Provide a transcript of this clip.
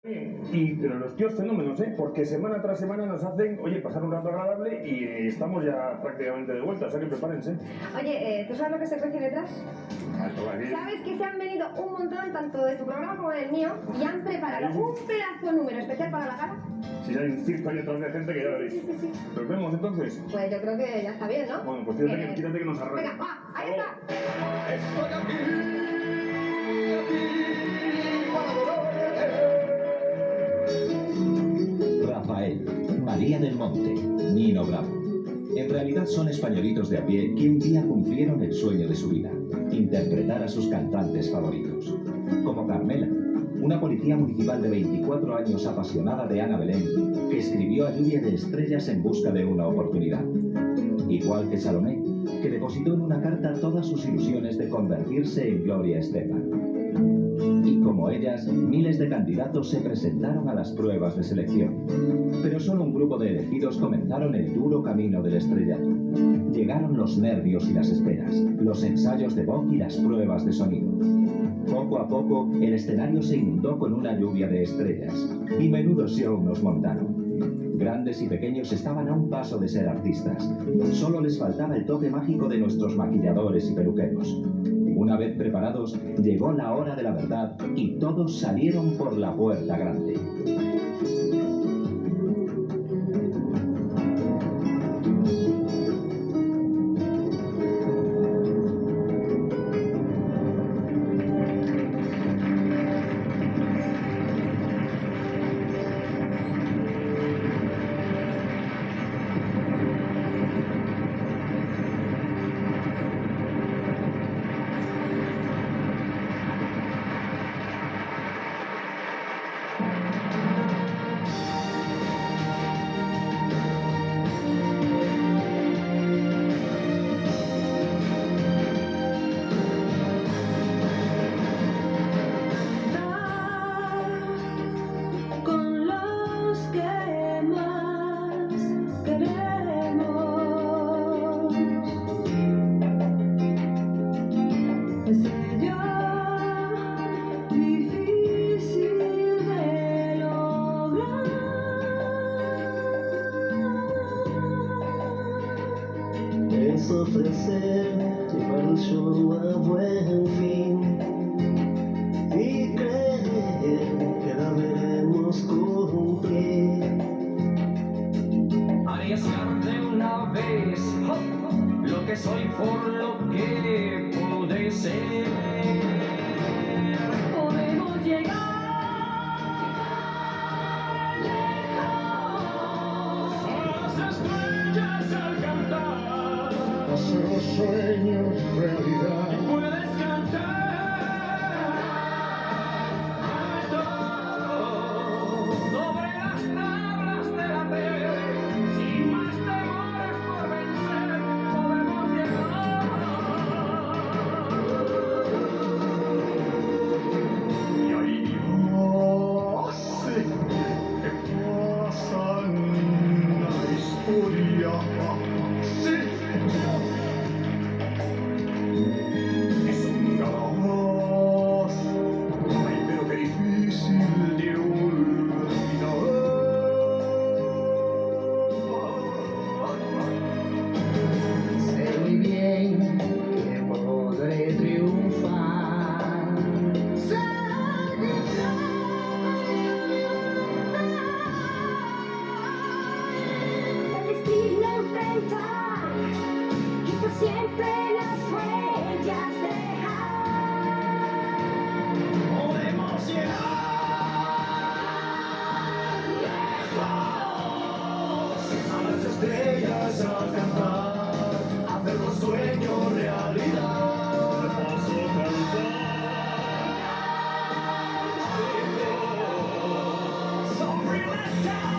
Pero los tíos fenómenos, porque semana tras semana nos hacen, oye, pasar un rato agradable y estamos ya prácticamente de vuelta, o sea que prepárense. Oye, ¿tú sabes lo que se cuece detrás? ¿Sabes que se han venido un montón, tanto de tu programa como del mío, y han preparado un pedazo número especial para la gala? Si ya insisto, hay otra vez de gente que ya veréis. Sí. ¿Nos vemos entonces? Pues yo creo que ya está bien, ¿no? Bueno, pues quítate que nos arranque. Venga, va, ahí está. Estoy aquí para Rafael, María del Monte, Nino Bravo. En realidad son españolitos de a pie que un día cumplieron el sueño de su vida, interpretar a sus cantantes favoritos. Como Carmela, una policía municipal de 24 años apasionada de Ana Belén, que escribió a Lluvia de Estrellas en busca de una oportunidad. Igual que Salomé, que depositó en una carta todas sus ilusiones de convertirse en Gloria Estefan. Y como ellas, miles de candidatos se presentaron a las pruebas de selección. Pero solo un grupo de elegidos comenzaron el duro camino del estrellato. Llegaron los nervios y las esperas, los ensayos de voz y las pruebas de sonido. Poco a poco, el escenario se inundó con una lluvia de estrellas, y menudo show nos montaron. Grandes y pequeños estaban a un paso de ser artistas. Solo les faltaba el toque mágico de nuestros maquilladores y peluqueros. Una vez preparados, llegó la hora de la verdad y todos salieron por la puerta grande. Es ofrecer llevar el show a buen fin y creer que la veremos cumplir. Arriesgar de una vez lo que soy por lo que pude ser. Podemos llegar lejos a las estrellas al cantar. Hacer los sueños realidad. Y puedes cantar alto sobre las tablas de la tele, sin más temores por vencer, podemos llegar. Y ahí Dios, ¿qué pasa en la historia? Sí. Es un caos. Ay, pero qué difícil de olvidar. Sé muy bien que podré triunfar. El destino enfrentar y por siempre las huellas dejar. podemos llegar A las estrellas a cantar, hacer los sueños realidad. Hermoso cantar. sobre las